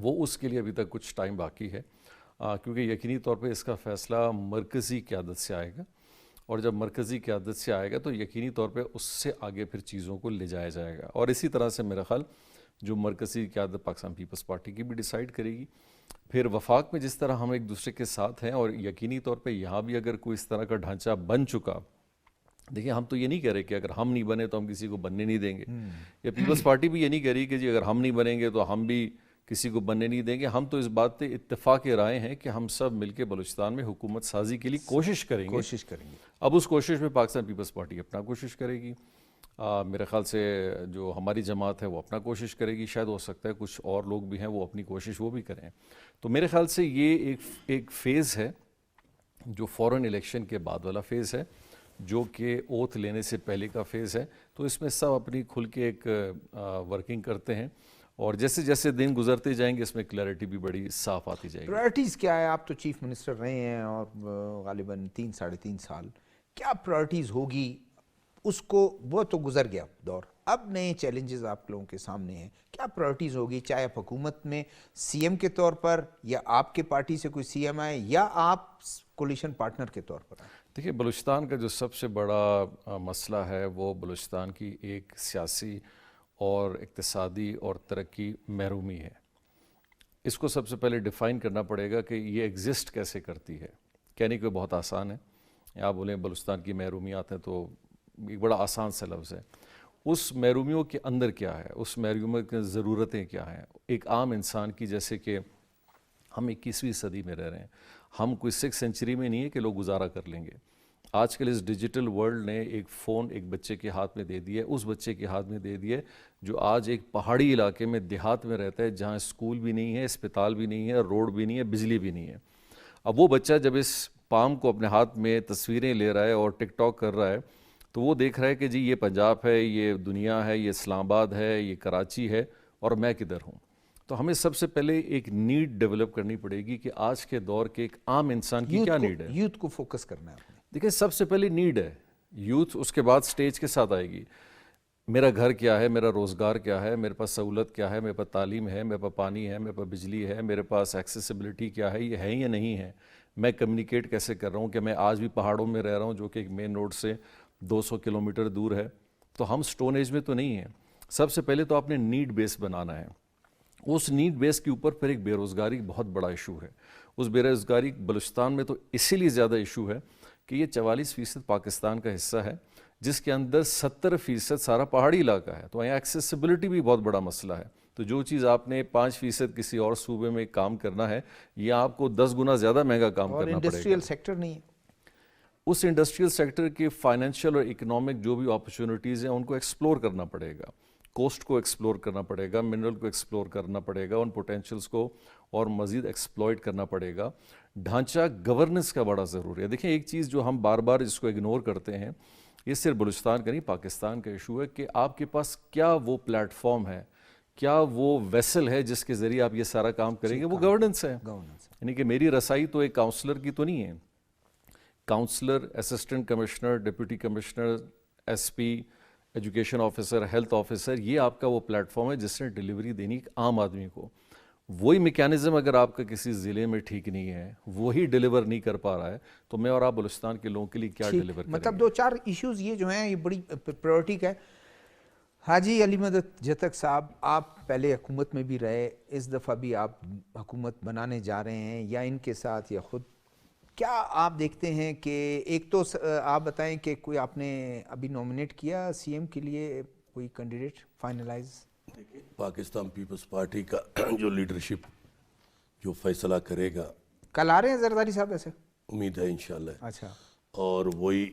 وہ اس کے لیے ابھی تک کچھ ٹائم باقی ہے، کیونکہ یقینی طور پہ اس کا فیصلہ مرکزی قیادت سے آئے گا، اور جب مرکزی قیادت سے آئے گا تو یقینی طور پہ اس سے آگے پھر چیزوں کو لے جایا جائے گا، اور اسی طرح سے میرا خیال جو مرکزی قیادت پاکستان پیپلز پارٹی کی بھی ڈیسائیڈ کرے گی. پھر وفاق میں جس طرح ہم ایک دوسرے کے ساتھ ہیں، اور یقینی طور پہ یہاں بھی اگر کوئی اس طرح کا ڈھانچہ بن چکا، دیکھیں ہم تو یہ نہیں کہہ رہے کہ اگر ہم نہیں بنے تو ہم کسی کو بننے نہیں دیں گے، یا پیپلز پارٹی بھی یہ نہیں کہہ رہی کہ جی اگر ہم نہیں بنیں گے تو ہم بھی کسی کو بننے نہیں دیں گے. ہم تو اس بات پہ اتفاق رائے ہیں کہ ہم سب مل کے بلوچستان میں حکومت سازی کے لیے کوشش کریں گے. اب اس کوشش میں پاکستان پیپلز پارٹی اپنا کوشش کرے گی، میرے خیال سے جو ہماری جماعت ہے وہ اپنا کوشش کرے گی، شاید ہو سکتا ہے کچھ اور لوگ بھی ہیں وہ اپنی کوشش وہ بھی کریں. تو میرے خیال سے یہ ایک فیز ہے جو فوراً الیکشن کے بعد والا فیز ہے، جو کہ اوتھ لینے سے پہلے کا فیز ہے. تو اس میں سب اپنی کھل کے ایک ورکنگ کرتے ہیں، اور جیسے جیسے دن گزرتے جائیں گے اس میں کلیئرٹی بھی بڑی صاف آتی جائے گی. پرائرٹیز کیا ہے؟ آپ تو چیف منسٹر رہے ہیں اور غالباً 3-3.5 سال، کیا پرائرٹیز ہوگی اس کو؟ وہ تو گزر گیا دور، اب نئے چیلنجز آپ لوگوں کے سامنے ہیں، کیا پرائرٹیز ہوگی؟ چاہے آپ حکومت میں سی ایم کے طور پر، یا آپ کے پارٹی سے کوئی سی ایم آئے، یا آپ کولیشن پارٹنر کے طور پر آئے. دیکھیے بلوچستان کا جو سب سے بڑا مسئلہ ہے وہ بلوچستان کی ایک سیاسی اور اقتصادی اور ترقی محرومی ہے. اس کو سب سے پہلے ڈیفائن کرنا پڑے گا کہ یہ ایگزسٹ کیسے کرتی ہے. کہنے کو بہت آسان ہے، آپ بولیں بلوچستان کی محرومیات ہیں تو ایک بڑا آسان سا لفظ ہے. اس محرومیوں کے اندر کیا ہے، اس محرومیوں کی ضرورتیں کیا ہیں ایک عام انسان کی؟ جیسے کہ ہم 21ویں صدی میں رہ رہے ہیں، ہم کوئی 6th سینچری میں نہیں ہے کہ لوگ گزارا کر لیں گے. آج کل اس ڈیجیٹل ورلڈ نے ایک فون ایک بچے کے ہاتھ میں دے دیا ہے، اس بچے کے ہاتھ میں دے دیا ہے جو آج ایک پہاڑی علاقے میں دیہات میں رہتا ہے، جہاں اسکول بھی نہیں ہے، اسپتال بھی نہیں ہے، روڈ بھی نہیں ہے، بجلی بھی نہیں ہے. اب وہ بچہ جب اس پام کو اپنے ہاتھ میں تصویریں لے رہا ہے اور ٹک ٹاک کر رہا ہے تو وہ دیکھ رہا ہے کہ جی یہ پنجاب ہے، یہ دنیا ہے، یہ اسلام آباد ہے، یہ کراچی ہے، اور میں کدھر ہوں. تو ہمیں سب سے پہلے ایک نیڈ ڈیولپ کرنی پڑے گی کہ آج کے دور کے ایک عام انسان کی کیا نیڈ ہے. یوتھ کو فوکس کرنا ہے. دیکھیں سب سے پہلے نیڈ ہے یوتھ، اس کے بعد سٹیج کے ساتھ آئے گی میرا گھر کیا ہے، میرا روزگار کیا ہے، میرے پاس سہولت کیا ہے، میرے پاس تعلیم ہے، میرے پاس پانی ہے، میرے پاس بجلی ہے، میرے پاس ایکسیسیبلٹی کیا ہے، یہ ہے یا نہیں ہے. میں کمیونیکیٹ کیسے کر رہا ہوں کہ میں آج بھی پہاڑوں میں رہ رہا ہوں جو کہ ایک مین روڈ سے 200 کلومیٹر دور ہے. تو ہم سٹون ایج میں تو نہیں ہیں. سب سے پہلے تو آپ نے نیڈ بیس بنانا ہے. اس نیڈ بیس کے اوپر پھر ایک بے روزگاری بہت بڑا ایشو ہے. اس بے روزگاری بلوچستان میں تو اسی لیے زیادہ ایشو ہے کہ یہ 44% پاکستان کا حصہ ہے، جس کے اندر 70% سارا پہاڑی علاقہ ہے. تو یہاں ایکسیسیبلٹی بھی بہت بڑا مسئلہ ہے. تو جو چیز آپ نے 5% کسی اور صوبے میں کام کرنا ہے، یہ آپ کو 10 گنا زیادہ مہنگا کام کرنا پڑے گا. اور انڈسٹریل سیکٹر نہیں ہے. اس انڈسٹریل سیکٹر کے فائنینشیل اور اکنامک جو بھی اپرچونیٹیز ہیں ان کو ایکسپلور کرنا پڑے گا، کوسٹ کو ایکسپلور کرنا پڑے گا، منرل کو ایکسپلور کرنا پڑے گا، ان پوٹینشلز کو اور مزید ایکسپلوئٹ کرنا پڑے گا. ڈھانچہ گورننس کا بڑا ضروری ہے. دیکھیں ایک چیز جو ہم بار بار اس کو اگنور کرتے ہیں، یہ صرف بلوچستان کا نہیں پاکستان کا ایشو ہے کہ آپ کے پاس کیا وہ پلیٹ فارم ہے، کیا وہ ویسل ہے جس کے ذریعے آپ یہ سارا کام کریں گے. وہ گورننس ہے. یعنی کہ میری رسائی تو ایک کاؤنسلر کی تو نہیں ہے. Counsellor, assistant commissioner, deputy commissioner, S P, education officer, health officer, یہ آپ کا وہ پلیٹ فارم ہے جس نے ڈیلیوری دینی ایک عام آدمی کو. وہی میکینزم اگر آپ کا کسی ضلع میں ٹھیک نہیں ہے، وہی ڈیلیور نہیں کر پا رہا ہے، تو میں اور آپ بلوچستان کے لوگوں کے لیے کیا ڈیلیور کریں گے؟ مطلب 2-4 ایشوز یہ جو ہیں یہ بڑی پریورٹی کا ہے. حاجی علی مدد جتک صاحب، آپ پہلے حکومت میں بھی رہے، اس دفعہ بھی آپ حکومت بنانے جا رہے ہیں، یا ان کے ساتھ یا خود، کیا آپ دیکھتے ہیں کہ ایک تو آپ بتائیں کہ کوئی آپ نے ابھی نومینیٹ کیا سی ایم کے لیے کوئی candidate finalize? Pakistan Peoples Party کا جو لیڈرشپ جو فیصلہ کرے گا، کل آ رہے ہیں زرداری صاحب ایسے؟ امید ہے انشاءاللہ. اچھا. اور وہی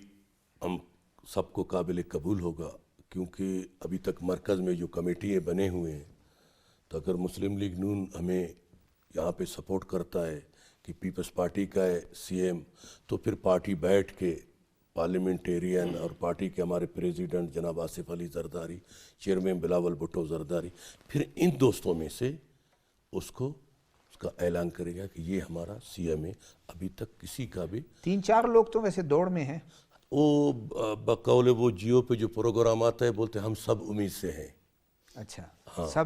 ہم سب کو قابل قبول ہوگا، کیونکہ ابھی تک مرکز میں جو کمیٹیاں بنے ہوئے ہیں، تو اگر مسلم لیگ نون ہمیں یہاں پہ سپورٹ کرتا ہے کہ پیپلز پارٹی کا ہے سی ایم، تو پھر پارٹی بیٹھ کے پارلیمنٹیرین اور پارٹی کے ہمارے پریزیڈنٹ جناب آصف علی زرداری، چیئرمین بلاول بھٹو زرداری، پھر ان دوستوں میں سے اس کا اعلان کرے گا کہ یہ ہمارا سی ایم ہے. ابھی تک کسی کا بھی 3-4 لوگ تو ویسے دوڑ میں ہیں. وہ بقول وہ جیو پہ جو پروگرام آتا ہے بولتے ہم سب امید سے ہیں. اچھا. سب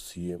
CM,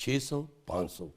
600, 500,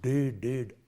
1.5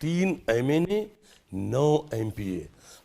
3 MNA 9 MPA।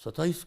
27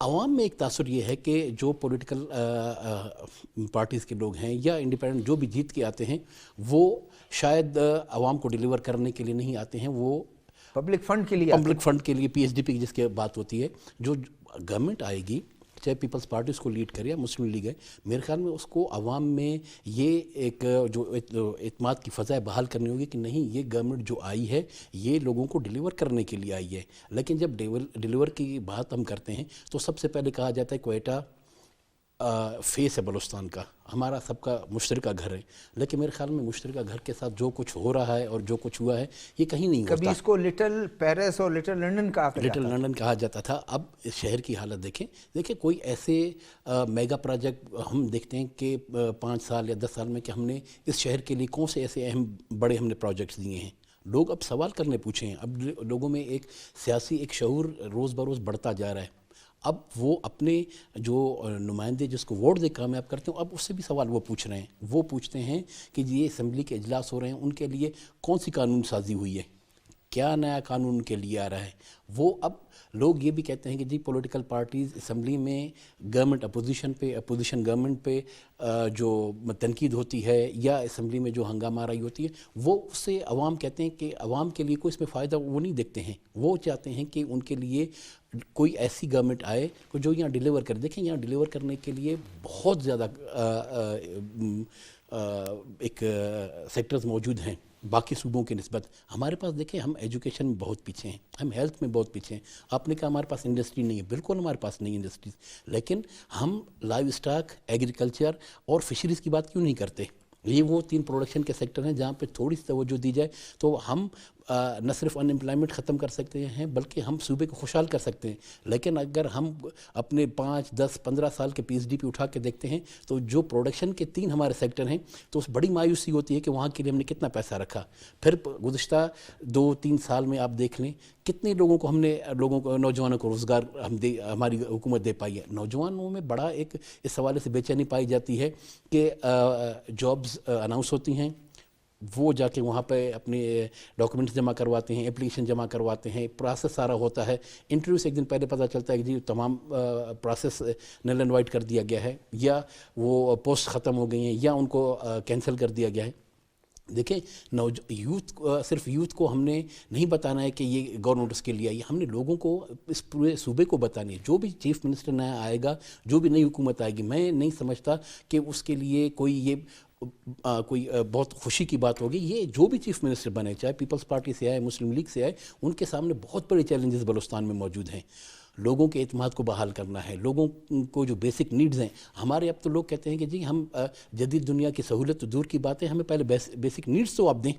عوام میں ایک تاثر یہ ہے کہ جو پولیٹیکل پارٹیز کے لوگ ہیں یا انڈیپینڈنٹ جو بھی جیت کے آتے ہیں وہ شاید عوام کو ڈیلیور کرنے کے لیے نہیں آتے ہیں، وہ پبلک فنڈ کے لیے پبلک فنڈ کے لیے PSDP کی جس کی بات ہوتی ہے. جو گورنمنٹ آئے گی چاہے پیپلز پارٹی اس کو لیڈ کرے یا مسلم لیگ ہے، میرے خیال میں اس کو عوام میں یہ ایک جو اعتماد کی فضا بحال کرنی ہوگی کہ نہیں، یہ گورنمنٹ جو آئی ہے یہ لوگوں کو ڈیلیور کرنے کے لیے آئی ہے. لیکن جب ڈیلیور کی بات ہم کرتے ہیں تو سب سے پہلے کہا جاتا ہے کوئٹہ فیس ہے بلوچستان کا، ہمارا سب کا مشترکہ گھر ہے. لیکن میرے خیال میں مشترکہ گھر کے ساتھ جو کچھ ہو رہا ہے اور جو کچھ ہوا ہے یہ کہیں نہیں ہوتا. کبھی اس کو لٹل پیرس اور لٹل لنڈن کہا جاتا تھا. اب اس شہر کی حالت دیکھیں کوئی ایسے میگا پروجیکٹ ہم دیکھتے ہیں کہ 5 سال یا 10 سال میں کہ ہم نے اس شہر کے لیے کون سے ایسے اہم بڑے ہم نے پروجیکٹس دیے ہیں. لوگ اب سوال کرنے پوچھے ہیں، اب لوگوں میں ایک سیاسی ایک شعور روز بروز بڑھتا جا رہا ہے. اب وہ اپنے جو نمائندے جس کو ووٹ دے کامیاب کرتے ہیں اب اس سے بھی سوال وہ پوچھ رہے ہیں. وہ پوچھتے ہیں کہ یہ اسمبلی کے اجلاس ہو رہے ہیں، ان کے لیے کون سی قانون سازی ہوئی ہے، کیا نیا قانون ان کے لیے آ رہا ہے. وہ اب لوگ یہ بھی کہتے ہیں کہ جی پولیٹیکل پارٹیز اسمبلی میں گورنمنٹ اپوزیشن گورنمنٹ پہ جو تنقید ہوتی ہے یا اسمبلی میں جو ہنگامہ آرائی ہوتی ہے وہ اس سے عوام کہتے ہیں کہ عوام کے لیے کوئی اس میں فائدہ وہ نہیں دیکھتے ہیں. وہ چاہتے ہیں کہ ان کے لیے کوئی ایسی گورنمنٹ آئے جو یہاں ڈیلیور کر. دیکھیں یہاں ڈیلیور کرنے کے لیے بہت زیادہ ایک سیکٹرز موجود ہیں باقی صوبوں کے نسبت. ہمارے پاس دیکھیں ہم ایجوکیشن میں بہت پیچھے ہیں، ہم ہیلتھ میں بہت پیچھے ہیں. آپ نے کہا ہمارے پاس انڈسٹری نہیں ہے، بالکل ہمارے پاس نہیں انڈسٹریز، لیکن ہم لائیو اسٹاک، ایگریکلچر اور فشریز کی بات کیوں نہیں کرتے؟ یہ وہ 3 پروڈکشن کے سیکٹر ہیں جہاں پہ تھوڑی سی توجہ دی جائے تو ہم نہ صرف ان امپلائمنٹ ختم کر سکتے ہیں بلکہ ہم صوبے کو خوشحال کر سکتے ہیں. لیکن اگر ہم اپنے 5, 10, 15 سال کے PSDP اٹھا کے دیکھتے ہیں تو جو پروڈکشن کے 3 ہمارے سیکٹر ہیں تو اس بڑی مایوسی ہوتی ہے کہ وہاں کے لیے ہم نے کتنا پیسہ رکھا. پھر گزشتہ 2-3 سال میں آپ دیکھ لیں کتنے لوگوں کو نوجوانوں کو روزگار ہماری حکومت دے پائی ہے. نوجوانوں میں بڑا ایک اس حوالے سے بے چینی پائی جاتی ہے کہ جابز اناؤنس ہوتی ہیں، وہ جا کے وہاں پہ اپنے ڈاکومنٹس جمع کرواتے ہیں، اپلیکیشن جمع کرواتے ہیں، پروسیس سارا ہوتا ہے. انٹرویو سے ایک دن پہلے پتہ چلتا ہے کہ جی تمام پروسیس نل اینڈ وائٹ کر دیا گیا ہے یا وہ پوسٹ ختم ہو گئی ہیں یا ان کو کینسل کر دیا گیا ہے. دیکھیں صرف یوتھ کو ہم نے نہیں بتانا ہے کہ یہ گورنمنٹ اس کے لیے آئی ہے، ہم نے لوگوں کو اس پورے صوبے کو بتانی ہے. جو بھی چیف منسٹر نیا آئے گا، جو بھی نئی حکومت آئے گی، میں نہیں سمجھتا کہ اس کے لیے کوئی بہت خوشی کی بات ہوگی. یہ جو بھی چیف منسٹر بنے، چاہے پیپلز پارٹی سے آئے، مسلم لیگ سے آئے، ان کے سامنے بہت بڑے چیلنجز بلوچستان میں موجود ہیں. لوگوں کے اعتماد کو بحال کرنا ہے، لوگوں کو جو بیسک نیڈز ہیں. ہمارے اب تو لوگ کہتے ہیں کہ جی ہم جدید دنیا کی سہولت تو دور کی بات ہے، ہمیں پہلے بیسک نیڈز تو آپ دیں.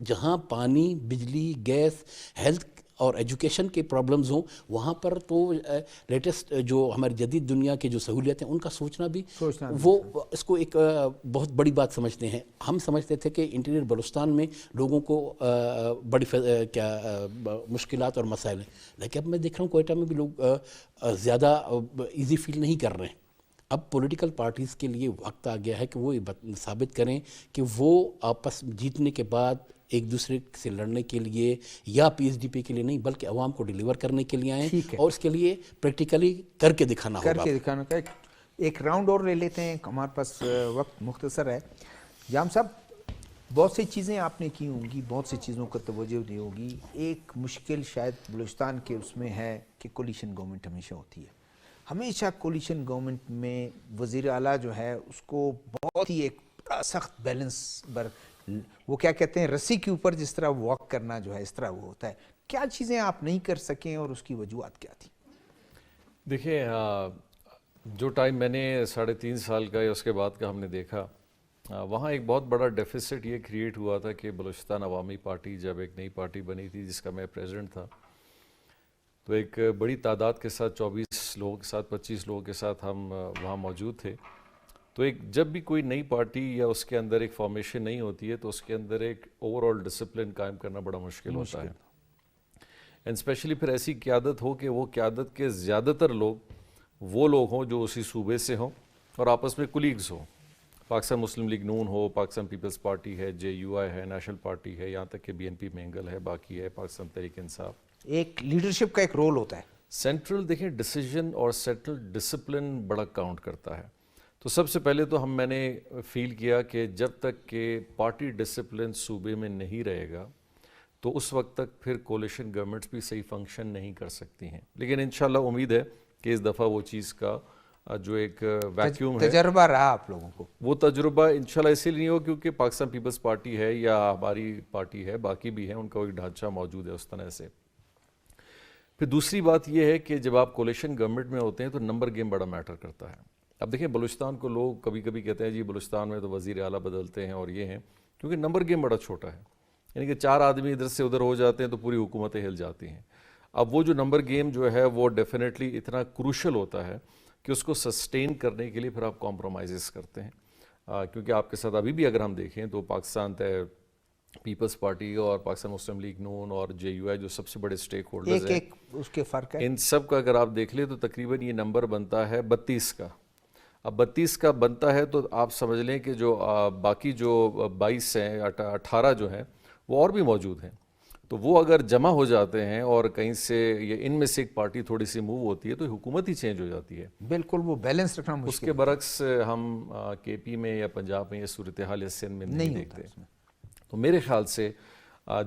جہاں پانی، بجلی، گیس، ہیلتھ اور ایجوکیشن کے پرابلمز ہوں وہاں پر تو لیٹسٹ جو ہماری جدید دنیا کے جو سہولیات ہیں ان کا سوچنا بھی وہ اس کو ایک بہت بڑی بات سمجھتے ہیں. ہم سمجھتے تھے کہ انٹیریئر بلوچستان میں لوگوں کو بڑی مشکلات اور مسائل ہیں، لیکن اب میں دیکھ رہا ہوں کوئٹہ میں بھی لوگ زیادہ ایزی فیل نہیں کر رہے ہیں. اب پولیٹیکل پارٹیز کے لیے وقت آ گیا ہے کہ وہ ثابت کریں کہ وہ آپس جیتنے کے بعد ایک دوسرے سے لڑنے کے لیے یا PSDP کے لیے نہیں بلکہ عوام کو ڈیلیور کرنے کے لیے آئیں اور اس کے لیے پریکٹیکلی کر کے دکھانا ہوگا. ایک راؤنڈ اور لے لیتے ہیں، ہمارے پاس وقت مختصر ہے. جام صاحب، بہت سی چیزیں آپ نے کی ہوں گی، بہت سی چیزوں کا توجہ دی ہوگی. ایک مشکل شاید بلوچستان کے اس میں ہے کہ کولیشن گورنمنٹ ہمیشہ ہوتی ہے. ہمیشہ کولیشن گورنمنٹ میں وزیر اعلیٰ جو ہے اس کو بہت ہی ایک بڑا سخت بیلنس وہ کیا کہتے ہیں رسی کے اوپر جس طرح واک کرنا جو ہے اس طرح وہ ہوتا ہے. کیا چیزیں آپ نہیں کر سکیں اور اس کی وجوہات کیا تھی؟ دیکھیں جو ٹائم میں نے 3.5 سال کا یا اس کے بعد کا ہم نے دیکھا، وہاں ایک بہت بڑا ڈیفیسٹ یہ کریٹ ہوا تھا کہ بلوچستان عوامی پارٹی جب ایک نئی پارٹی بنی تھی جس کا میں پریزیڈنٹ تھا، تو ایک بڑی تعداد کے ساتھ 24 لوگوں کے ساتھ 25 لوگوں کے ساتھ ہم وہاں موجود تھے. تو جب بھی کوئی نئی پارٹی یا اس کے اندر ایک فارمیشن نہیں ہوتی ہے تو اس کے اندر ایک اوور آل ڈسپلن قائم کرنا بڑا مشکل ہوتا ہے. اینڈ اسپیشلی پھر ایسی قیادت ہو کہ وہ قیادت کے زیادہ تر لوگ وہ لوگ ہوں جو اسی صوبے سے ہوں اور آپس میں کولیگز ہوں. پاکستان مسلم لیگ نون ہو، پاکستان پیپلز پارٹی ہے، JUI ہے، نیشنل پارٹی ہے، یہاں تک کہ BNP مینگل ہے، باقی ہے پاکستان تحریک انصاف. ایک لیڈرشپ کا ایک رول ہوتا ہے. سینٹرل دیکھیں ڈیسیجن اور سینٹرل ڈسپلن بڑا کاؤنٹ کرتا ہے. تو سب سے پہلے تو میں نے فیل کیا کہ جب تک کہ پارٹی ڈسپلن صوبے میں نہیں رہے گا تو اس وقت تک پھر کولیشن گورنمنٹس بھی صحیح فنکشن نہیں کر سکتی ہیں. لیکن انشاءاللہ امید ہے کہ اس دفعہ وہ چیز کا جو ایک ویکیوم ہے, تجربہ رہا آپ لوگوں کو, وہ تجربہ انشاءاللہ اسی لیے نہیں ہو کیونکہ پاکستان پیپلز پارٹی ہے یا ہماری پارٹی ہے, باقی بھی ہیں, ان کا ایک ڈھانچہ موجود ہے اس طرح سے. پھر دوسری بات یہ ہے کہ جب آپ کولیشن گورنمنٹ میں ہوتے ہیں تو نمبر گیم بڑا میٹر کرتا ہے. اب دیکھیں بلوچستان کو لوگ کبھی کبھی کہتے ہیں جی بلوچستان میں تو وزیر اعلیٰ بدلتے ہیں اور یہ ہیں, کیونکہ نمبر گیم بڑا چھوٹا ہے, یعنی کہ 4 آدمی ادھر سے ادھر ہو جاتے ہیں تو پوری حکومتیں ہل جاتی ہیں. اب وہ جو نمبر گیم جو ہے وہ ڈیفینیٹلی اتنا کروشل ہوتا ہے کہ اس کو سسٹین کرنے کے لیے پھر آپ کمپرومائزز کرتے ہیں, کیونکہ آپ کے ساتھ ابھی بھی اگر ہم دیکھیں تو پاکستان پیپلز پارٹی اور پاکستان مسلم لیگ نون اور JUI جو سب سے بڑے سٹیک ہولڈرز ہیں, ایک اس کے فرق ہے, ان سب کا اگر آپ دیکھ لیں تو تقریباً یہ نمبر بنتا ہے 32 کا. اب 32 کا بنتا ہے تو آپ سمجھ لیں کہ جو باقی جو 22 ہیں 18 جو ہیں وہ اور بھی موجود ہیں, تو وہ اگر جمع ہو جاتے ہیں اور کہیں سے یہ ان میں سے ایک پارٹی تھوڑی سی موو ہوتی ہے تو حکومت ہی چینج ہو جاتی ہے. بالکل وہ بیلنس رکھنا مشکل. اس کے برعکس ہم KP میں یا پنجاب میں یہ صورتحال یا سندھ میں نہیں دیکھتے. تو میرے خیال سے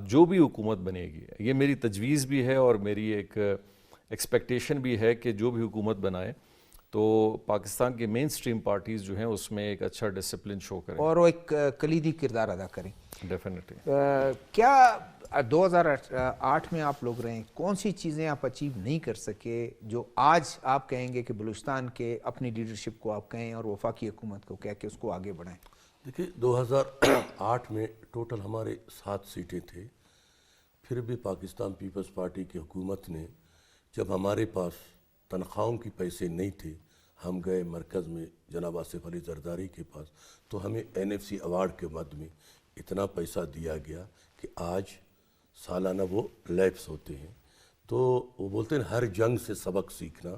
جو بھی حکومت بنے گی, یہ میری تجویز بھی ہے اور میری ایک ایکسپیکٹیشن بھی ہے کہ جو بھی حکومت بنائے تو پاکستان کے مین سٹریم پارٹیز جو ہیں اس میں ایک اچھا ڈسپلن شو کریں اور وہ ایک کلیدی کردار ادا کریں. ڈیفینیٹلی. کیا 2008 میں آپ لوگ رہے, کون سی چیزیں آپ اچیو نہیں کر سکے جو آج آپ کہیں گے کہ بلوچستان کے اپنی لیڈرشپ کو آپ کہیں اور وفاقی حکومت کو کہہ کے اس کو آگے بڑھائیں؟ دیکھیے 2008 میں ٹوٹل ہمارے 7 سیٹیں تھے, پھر بھی پاکستان پیپلز پارٹی کی حکومت نے جب ہمارے پاس تنخواہوں کی پیسے نہیں تھے, ہم گئے مرکز میں جناب آصف علی زرداری کے پاس, تو ہمیں NFC ایوارڈ کے مد میں اتنا پیسہ دیا گیا کہ آج سالانہ وہ لیپس ہوتے ہیں. تو وہ بولتے ہیں ہر جنگ سے سبق سیکھنا.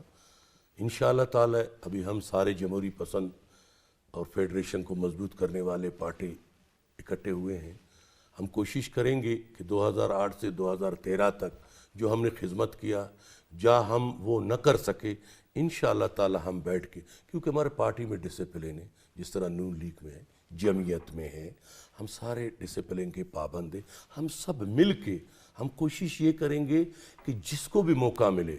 انشاءاللہ تعالی ابھی ہم سارے جمہوری پسند اور فیڈریشن کو مضبوط کرنے والے پارٹی اکٹھے ہوئے ہیں. ہم کوشش کریں گے کہ 2008 سے 2013 تک جو ہم نے خدمت کیا, جہاں ہم وہ نہ کر سکے, انشاءاللہ تعالی ہم بیٹھ کے, کیونکہ ہمارے پارٹی میں ڈسپلن ہے, جس طرح نون لیگ میں ہے, جمعیت میں ہے, ہم سارے ڈسپلن کے پابند ہیں. ہم سب مل کے ہم کوشش یہ کریں گے کہ جس کو بھی موقع ملے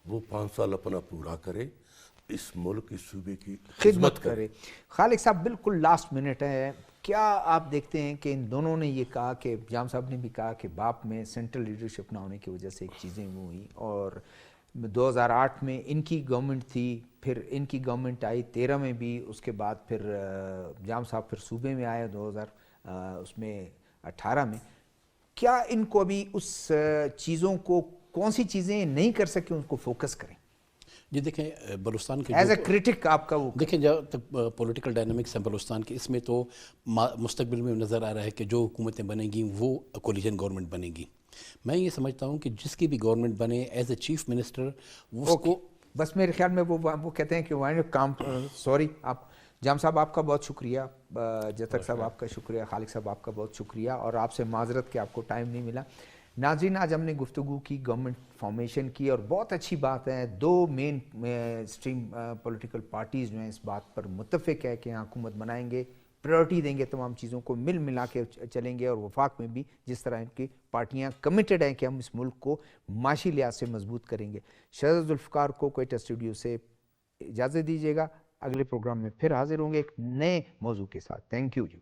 وہ 5 سال اپنا پورا کرے, اس ملک اس صوبے کی خدمت کرے. خالق صاحب بالکل لاسٹ منٹ ہے, کیا آپ دیکھتے ہیں کہ ان دونوں نے یہ کہا کہ جام صاحب نے بھی کہا کہ باپ میں سینٹرل لیڈرشپ نہ ہونے کی وجہ سے ایک چیزیں وہ ہوئیں, اور 2008 میں ان کی گورنمنٹ تھی, پھر ان کی گورنمنٹ آئی 13 میں بھی, اس کے بعد پھر جام صاحب پھر صوبے میں آئے 2018 میں. کیا ان کو ابھی اس چیزوں کو, کون سی چیزیں نہیں کر سکے ان کو فوکس کریں؟ جی دیکھیں بلوچستان کے ایز اے کرٹک آپ کا وہ دیکھیں جب تک پولیٹیکل ڈائنامکس ہیں بلوچستان کے, اس میں تو مستقبل میں نظر آ رہا ہے کہ جو حکومتیں بنیں گی وہ کولیشن گورنمنٹ بنے گی. میں یہ سمجھتا ہوں کہ جس کی بھی گورنمنٹ بنے ایز اے چیف منسٹر اس کو, بس میرے خیال میں وہ کہتے ہیں کہ کام, سوری آپ جام صاحب آپ کا بہت شکریہ, جتک صاحب آپ کا شکریہ, خالق صاحب آپ کا بہت شکریہ, اور آپ سے معذرت کہ آپ کو ٹائم نہیں ملا. ناظرین آج ہم نے گفتگو کی گورنمنٹ فارمیشن کی, اور بہت اچھی بات ہے 2 مین اسٹریم پولیٹیکل پارٹیز جو ہیں اس بات پر متفق ہے کہ یہاں حکومت بنائیں گے, پریورٹی دیں گے, تمام چیزوں کو مل ملا کے چلیں گے, اور وفاق میں بھی جس طرح ان کی پارٹیاں کمیٹڈ ہیں کہ ہم اس ملک کو معاشی لحاظ سے مضبوط کریں گے. شہزاد ذوالفقار کو کوئٹہ اسٹوڈیو سے اجازت دیجیے گا, اگلے پروگرام میں پھر حاضر ہوں گے ایک نئے موضوع کے ساتھ. Thank you G.